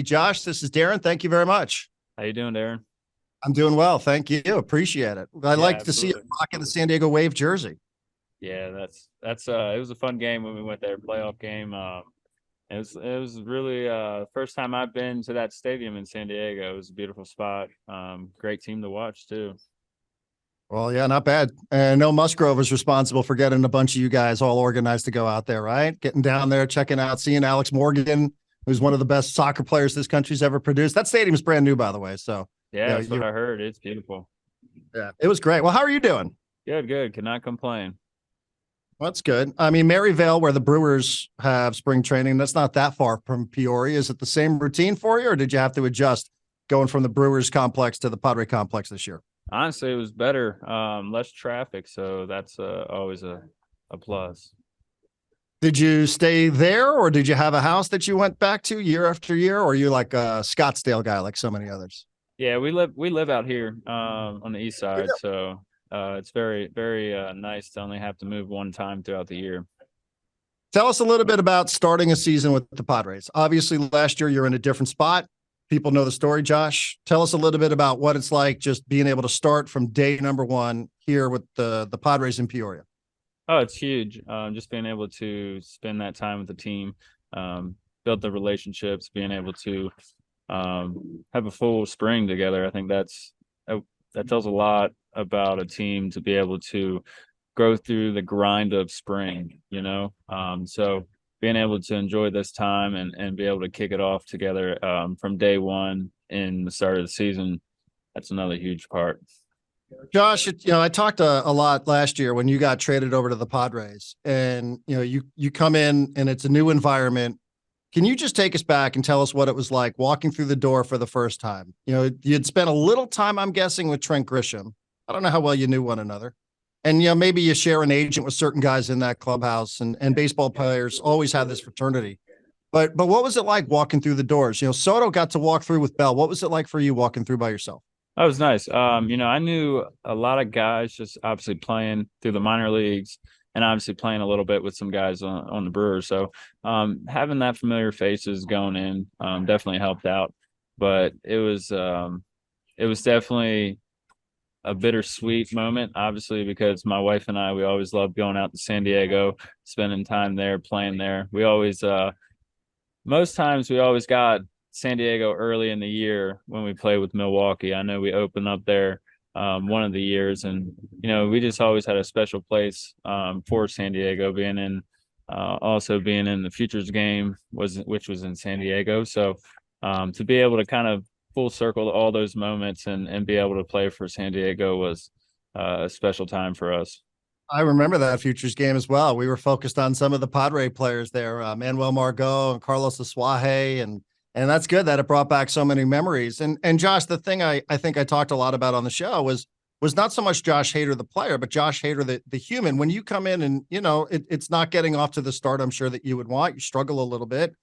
Josh, this is Darren. Thank you very much. How you doing, Darren? I'm doing well. Thank you. Appreciate it. I Yeah, like to see you absolutely. rocking the San Diego Wave jersey. Yeah, that's it was a fun game when we went there, playoff game. It was really first time I've been to that stadium in San Diego. It was a beautiful spot. Great team to watch too. Well, yeah, not bad. And I know Musgrove is responsible for getting a bunch of you guys all organized to go out there, right? Getting down there, checking out, seeing Alex Morgan, who's one of the best soccer players this country's ever produced. That stadium's brand new, by the way. So, Yeah, yeah, that's what I heard. It's beautiful. yeah, it was great. Well, how are you doing? Good, good. Cannot complain. Well, that's good. I mean, Maryvale, where the Brewers have spring training, that's not that far from Peoria. Is it the same routine for you, or did you have to adjust going from the Brewers complex to the Padre complex this year? Honestly, it was better. Less traffic, so that's always a plus. Did you stay there, or did you have a house that you went back to year after year, or are you like a Scottsdale guy like so many others? Yeah, we live out here on the east side, so it's very nice to only have to move one time throughout the year. Tell us a little bit about starting a season with the Padres. Obviously, last year you're in a different spot. People know the story, Josh. Tell us a little bit about what it's like just being able to start from day number one here with the Padres in Peoria. Oh, it's huge. Just being able to spend that time with the team, build the relationships, being able to have a full spring together. I think that tells a lot about a team to be able to go through the grind of spring, you know? So being able to enjoy this time and be able to kick it off together from day one in the start of the season, that's another huge part. Josh, I talked a lot last year when you got traded over to the Padres, and you come in and it's a new environment. Can you just take us back and tell us what it was like walking through the door for the first time? You'd spent a little time, I'm guessing, with Trent Grisham. I don't know how well you knew one another. And maybe you share an agent with certain guys in that clubhouse, and baseball players always have this fraternity. But what was it like walking through the doors? Soto got to walk through with Bell. What was it like for you walking through by yourself? That was nice. I knew a lot of guys just obviously playing through the minor leagues and obviously playing a little bit with some guys on the Brewers. So having that familiar faces going in definitely helped out. But it was definitely a bittersweet moment, obviously, because my wife and I, we always loved going out to San Diego, spending time there, playing there. We always most times we always got San Diego early in the year when we play with Milwaukee. I know we opened up there one of the years, and we just always had a special place for San Diego, being in also being in the Futures game which was in San Diego. So to be able to kind of full circle all those moments and be able to play for San Diego was a special time for us. I remember that Futures game as well. We were focused on some of the Padre players there, Manuel Margot and Carlos Asuaje, and that's good that it brought back so many memories. And Josh, the thing I think I talked a lot about on the show was not so much Josh Hader the player, but Josh Hader the human. When you come in and it's not getting off to the start I'm sure that you would want, you struggle a little bit.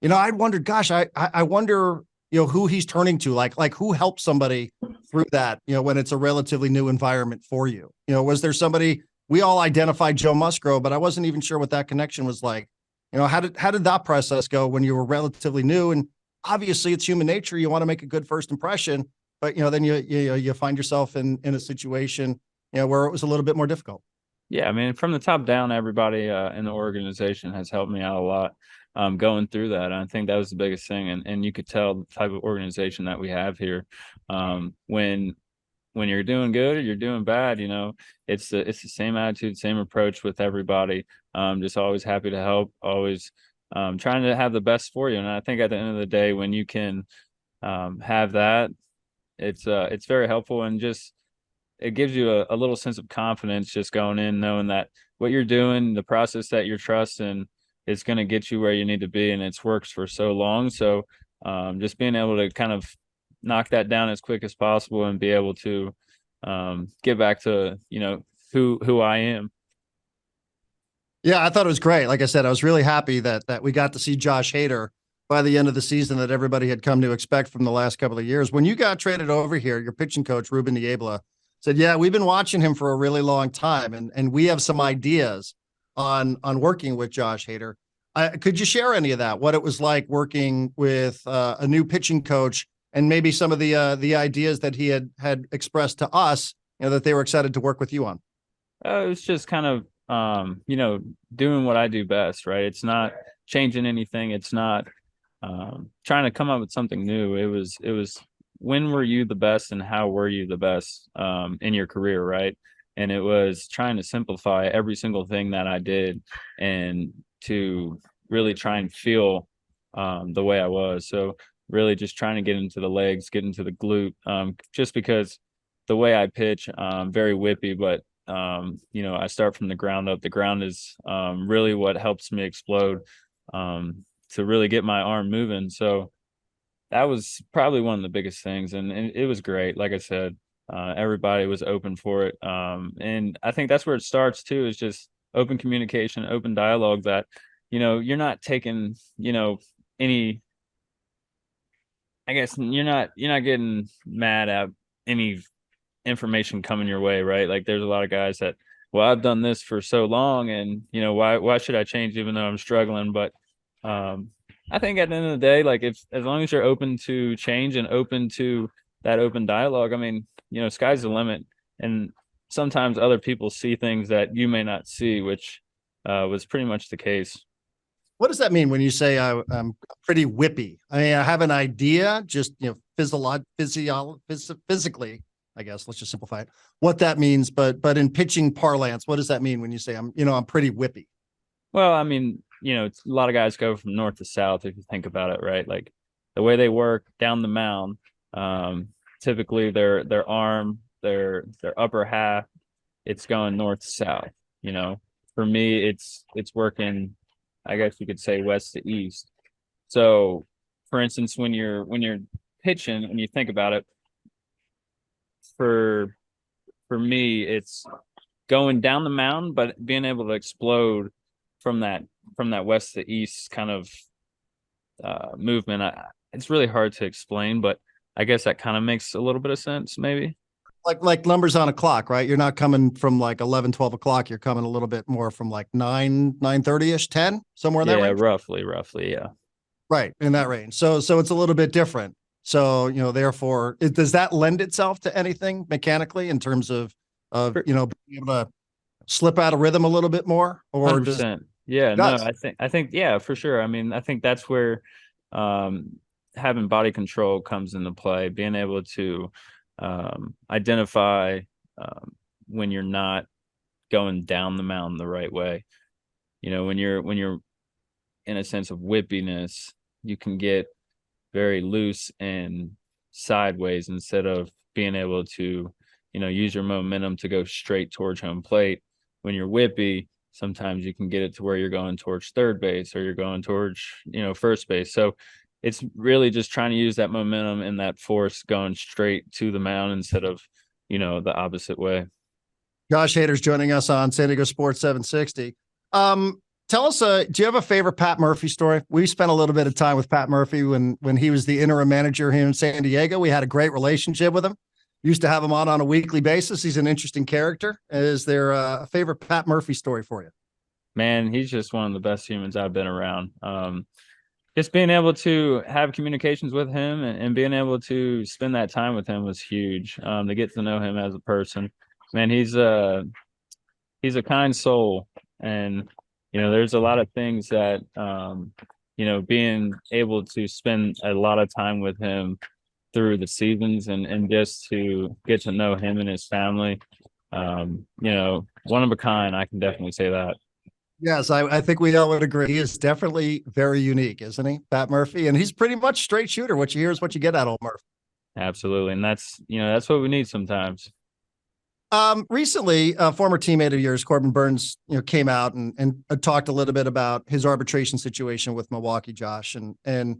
I wondered, gosh, I wonder who he's turning to, like who helps somebody through that when it's a relatively new environment for you. Was there somebody? We all identified Joe Musgrove, but I wasn't even sure what that connection was like. How did that process go when you were relatively new? And obviously, it's human nature. You want to make a good first impression, but then you find yourself in a situation where it was a little bit more difficult. Yeah, I mean, from the top down, everybody in the organization has helped me out a lot going through that. And I think that was the biggest thing, and you could tell the type of organization that we have here. When you're doing good or you're doing bad, it's the same attitude, same approach with everybody. Just always happy to help, always trying to have the best for you. And I think at the end of the day, when you can have that, it's very helpful, and just it gives you a little sense of confidence just going in, knowing that what you're doing, the process that you're trusting, is going to get you where you need to be, and it's works for so long. So just being able to kind of knock that down as quick as possible and be able to get back to who I am. Yeah, I thought it was great. Like I said, I was really happy that we got to see Josh Hader by the end of the season that everybody had come to expect from the last couple of years. When you got traded over here, your pitching coach Reuben Diego said, "Yeah, we've been watching him for a really long time, and we have some ideas on working with Josh Hader." Could you share any of that? What it was like working with a new pitching coach, and maybe some of the ideas that he had expressed to us, that they were excited to work with you on. It was just kind of, doing what I do best, right? It's not changing anything. It's not trying to come up with something new. It was when were you the best and how were you the best in your career, right? And it was trying to simplify every single thing that I did and to really try and feel the way I was. So really just trying to get into the legs, get into the glute, just because the way I pitch, very whippy, but I start from the ground up. The ground is really what helps me explode to really get my arm moving. So that was probably one of the biggest things, and it was great. Like I said, everybody was open for it, and I think that's where it starts too. Is just open communication, open dialogue. That you're not taking any. I guess you're not getting mad at any information coming your way, right? Like there's a lot of guys that, well, I've done this for so long, and why should I change even though I'm struggling? But I think at the end of the day, like if as long as you're open to change and open to that open dialogue, I mean, sky's the limit. And sometimes other people see things that you may not see, which was pretty much the case. What does that mean when you say I'm pretty whippy? I mean, I have an idea, just physically, I guess. Let's just simplify it. What that means, but in pitching parlance, what does that mean when you say I'm pretty whippy? Well, I mean, a lot of guys go from north to south if you think about it, right? Like the way they work down the mound, typically their arm, their upper half, it's going north to south. For me, it's working, I guess you could say, west to east. So, for instance, when you're pitching and you think about it, for me, it's going down the mound, but being able to explode from that west to east kind of movement. It's really hard to explain, but I guess that kind of makes a little bit of sense, maybe. Like numbers on a clock, right? You're not coming from like 11, 12 o'clock. You're coming a little bit more from like 9:30ish, 10, somewhere in that Yeah, range. roughly, yeah. Right, in that range. So it's a little bit different. So, therefore, does that lend itself to anything mechanically in terms of being able to slip out of rhythm a little bit more, or just 100%. Yeah, no, does? I think yeah, for sure. I mean, I think that's where having body control comes into play, being able to identify when you're not going down the mountain the right way. When you're in a sense of whippiness, you can get very loose and sideways instead of being able to, use your momentum to go straight towards home plate. When you're whippy, sometimes you can get it to where you're going towards third base or you're going towards, first base. So it's really just trying to use that momentum and that force going straight to the mound instead of, the opposite way. Josh Hader's joining us on San Diego Sports 760. Tell us, do you have a favorite Pat Murphy story? We spent a little bit of time with Pat Murphy when he was the interim manager here in San Diego. We had a great relationship with him. Used to have him on a weekly basis. He's an interesting character. Is there a favorite Pat Murphy story for you? Man, he's just one of the best humans I've been around. Just being able to have communications with him and being able to spend that time with him was huge. To get to know him as a person, man, he's a kind soul, and there's a lot of things that being able to spend a lot of time with him through the seasons and just to get to know him and his family, one of a kind. I can definitely say that. Yes, I think we all would agree. He is definitely very unique, isn't he, Pat Murphy? And he's pretty much straight shooter. What you hear is what you get out of Murphy. Absolutely, and that's what we need sometimes. Recently, a former teammate of yours, Corbin Burns, came out and talked a little bit about his arbitration situation with Milwaukee, Josh, and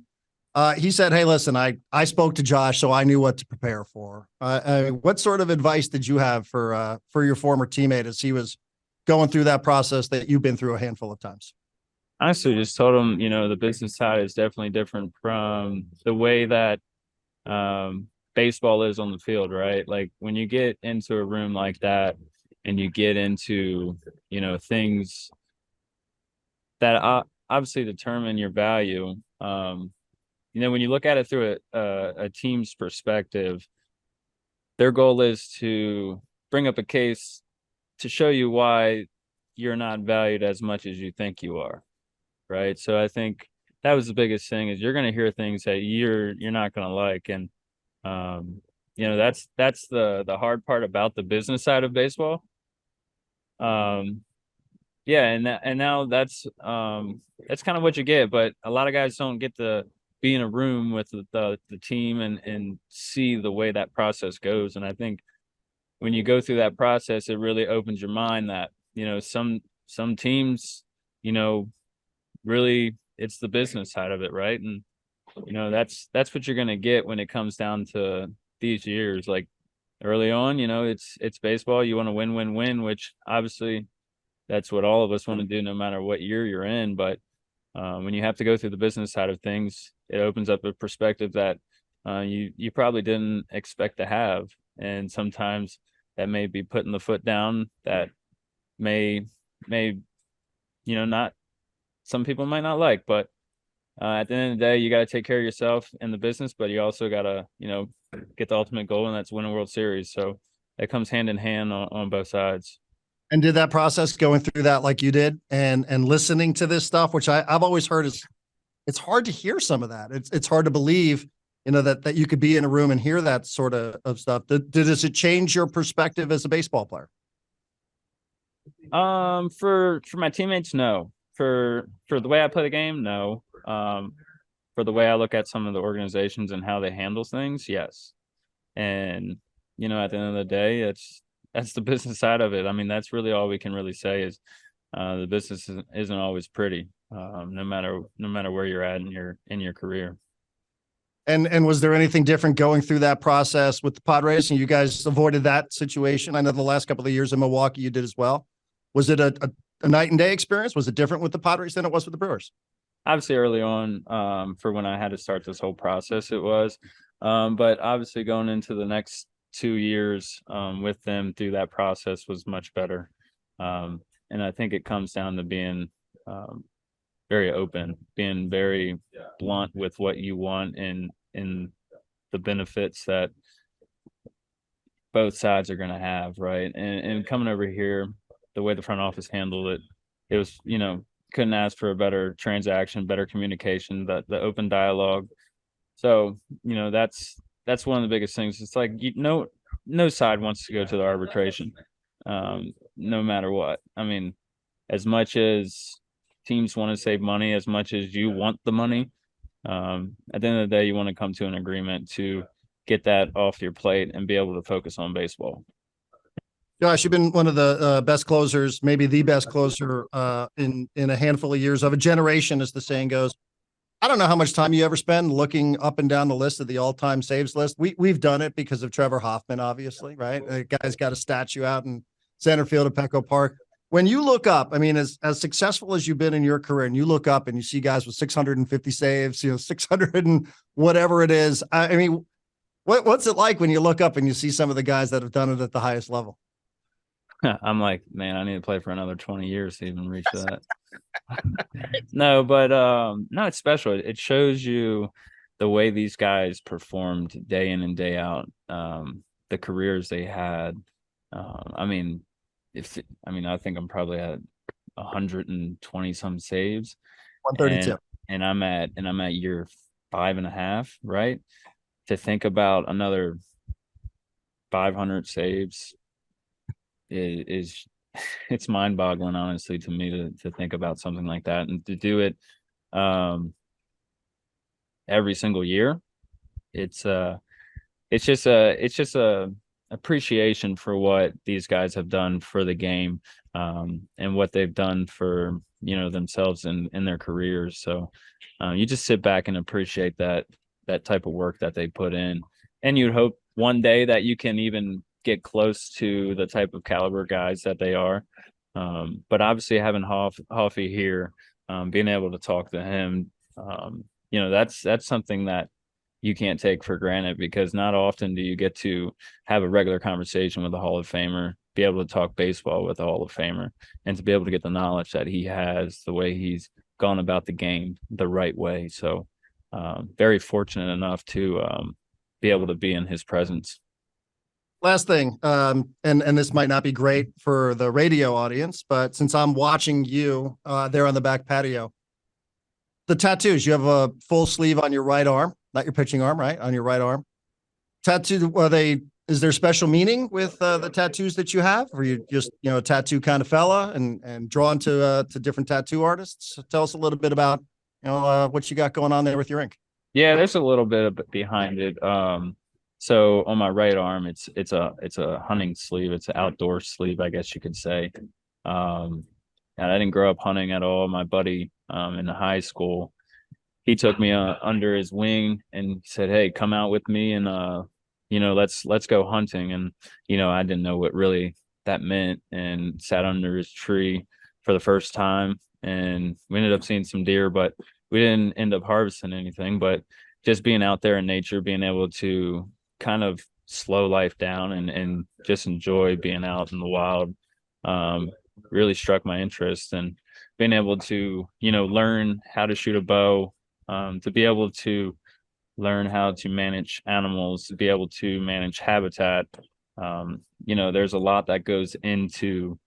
he said, "Hey, listen, I spoke to Josh, so I knew what to prepare for." What sort of advice did you have for your former teammate as he was going through that process that you've been through a handful of times? Honestly, just told him, the business side is definitely different from the way that baseball is on the field, right? Like when you get into a room like that and you get into, things that obviously determine your value. When you look at it through a team's perspective, their goal is to bring up a case to show you why you're not valued as much as you think you are, right? So I think that was the biggest thing is you're going to hear things that you're not going to like, and that's the hard part about the business side of baseball. Yeah, and now that's kind of what you get, but a lot of guys don't get to be in a room with the team and see the way that process goes. And I think when you go through that process, it really opens your mind that, some teams, really it's the business side of it, right? And that's what you're going to get when it comes down to these years. Like early on, it's baseball. You want to win, which obviously that's what all of us want to do no matter what year you're in. But when you have to go through the business side of things, it opens up a perspective that you probably didn't expect to have. And sometimes that may be putting the foot down that may not, some people might not like, but at the end of the day, you got to take care of yourself in the business, but you also got to, get the ultimate goal, and that's win a World Series. So it comes hand in hand on both sides. And did that process going through that like you did and listening to this stuff, which I've always heard is it's hard to hear some of that. It's hard to believe, that you could be in a room and hear that sort of stuff. Does it change your perspective as a baseball player? For my teammates, no. For the way I play the game, no. For the way I look at some of the organizations and how they handle things, yes. And at the end of the day, that's the business side of it. I mean, that's really all we can really say is the business isn't always pretty, no matter where you're at in your career. And was there anything different going through that process with the Padres, and you guys avoided that situation? I know the last couple of years in Milwaukee you did as well. Was it a night and day experience? Was it different with the Padres than it was with the Brewers? Obviously early on, for when I had to start this whole process, it was, but obviously going into the next 2 years with them through that process was much better. And I think it comes down to being very open, being very blunt with what you want and the benefits that both sides are going to have, right? And coming over here, the way the front office handled it was, couldn't ask for a better transaction, better communication, the open dialogue. So, that's one of the biggest things. It's like, no side wants to go to the arbitration, no matter what. I mean, as much as teams want to save money, as much as you want the money, at the end of the day, you want to come to an agreement to get that off your plate and be able to focus on baseball. Josh, you've been one of the best closers, maybe the best closer in a handful of years, of a generation, as the saying goes. I don't know how much time you ever spend looking up and down the list of the all-time saves list. We've done it because of Trevor Hoffman, obviously, right? The guy's got a statue out in center field at Petco Park. When you look up, I mean, as successful as you've been in your career, and you look up and you see guys with 650 saves, 600 and whatever it is. I mean, what's it like when you look up and you see some of the guys that have done it at the highest level? I'm like, man, I need to play for another 20 years to even reach that. No, but no, it's special. It shows you the way these guys performed day in and day out, the careers they had. I think I'm probably at 120 some saves, 132, and I'm at year 5.5, right? To think about another 500 saves is it's mind-boggling, honestly, to me to think about something like that, and to do it every single year. It's just a appreciation for what these guys have done for the game, and what they've done for themselves in their careers. So you just sit back and appreciate that type of work that they put in, and you'd hope one day that you can even get close to the type of caliber guys that they are. But obviously having Hoffy here, being able to talk to him, that's something that you can't take for granted, because not often do you get to have a regular conversation with a Hall of Famer, be able to talk baseball with a Hall of Famer, and to be able to get the knowledge that he has, the way he's gone about the game the right way. So very fortunate enough to be able to be in his presence. Last thing, and this might not be great for the radio audience, but since I'm watching you there on the back patio, the tattoos, you have a full sleeve on your right arm, not your pitching arm, right? On your right arm. Tattoo, is there special meaning with the tattoos that you have? Or you just, a tattoo kind of fella and drawn to different tattoo artists? Tell us a little bit about, what you got going on there with your ink. Yeah, there's a little bit of behind it. So on my right arm, it's a hunting sleeve. It's an outdoor sleeve, I guess you could say. And I didn't grow up hunting at all. My buddy in high school, he took me under his wing and said, "Hey, come out with me and let's go hunting." And I didn't know what really that meant, and sat under his tree for the first time, and we ended up seeing some deer, but we didn't end up harvesting anything. But just being out there in nature, being able to kind of slow life down and just enjoy being out in the wild really struck my interest. And being able to learn how to shoot a bow, to be able to learn how to manage animals, to be able to manage habitat. There's a lot that goes into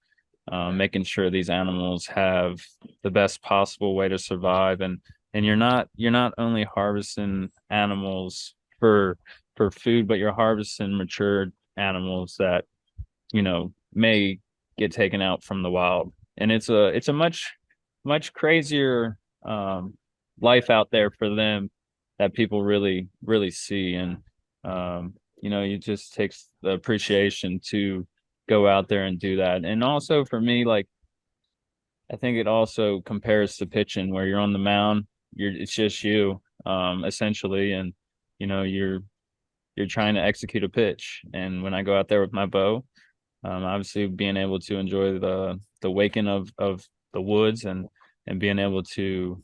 making sure these animals have the best possible way to survive. And you're not only harvesting animals for food, but you're harvesting mature animals that may get taken out from the wild. And it's a much crazier life out there for them that people really see. And it just takes the appreciation to go out there and do that. And also for me, like, I think it also compares to pitching, where you're on the mound, it's just you essentially, and you're trying to execute a pitch. And when I go out there with my bow, obviously being able to enjoy the waking of the woods, and being able to,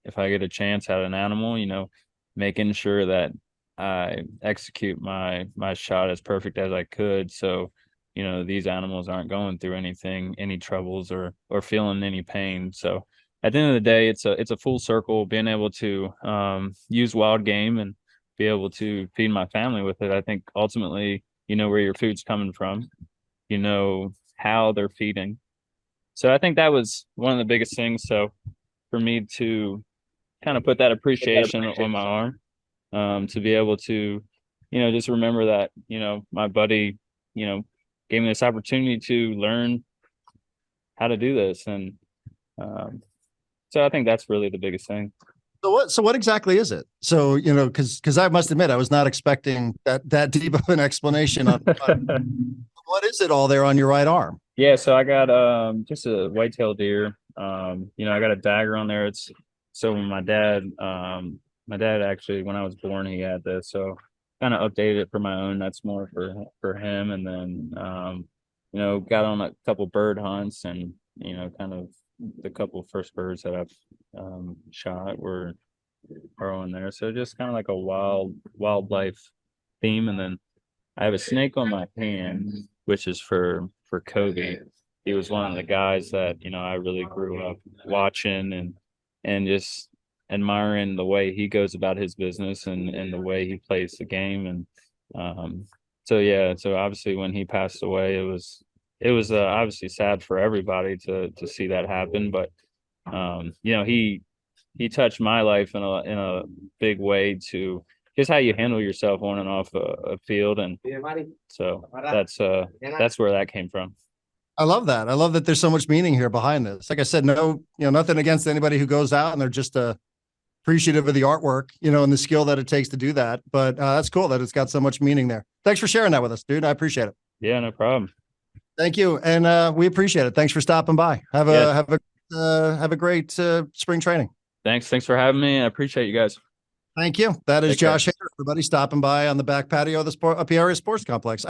if I get a chance at an animal, making sure that I execute my shot as perfect as I could. So, these animals aren't going through any troubles or feeling any pain. So at the end of the day, it's a full circle, being able to use wild game and be able to feed my family with it. I think ultimately, where your food's coming from, how they're feeding. So I think that was one of the biggest things. So for me to kind of put that appreciation on my arm, to be able to, just remember that, my buddy, gave me this opportunity to learn how to do this. And so I think that's really the biggest thing. So what exactly is it? So, because I must admit, I was not expecting that deep of an explanation on what is it all there on your right arm? Yeah, so I got just a white-tailed deer. I got a dagger on there. It's so my dad actually, when I was born, he had this. So kind of updated it for my own. That's more for him. And then got on a couple bird hunts, and kind of the couple first birds that I've shot are on there. So just kind of like a wildlife theme. And then I have a snake on my hand, which is for Kobe. He was one of the guys that I really grew up watching and just admiring the way he goes about his business and the way he plays the game. And so obviously when he passed away, it was obviously sad for everybody to see that happen. But he touched my life in a big way, to just how you handle yourself on and off a field. And so that's where that came from. I love that. I love that there's so much meaning here behind this. Like I said, no, nothing against anybody who goes out and they're just appreciative of the artwork, and the skill that it takes to do that. But that's cool that it's got so much meaning there. Thanks for sharing that with us, dude. I appreciate it. Yeah, no problem. Thank you. And we appreciate it. Thanks for stopping by. Have a great spring training. Thanks for having me. I appreciate you guys. Thank you. That is Take care. Josh Hader, everybody, stopping by on the back patio of the Peoria Sports Complex.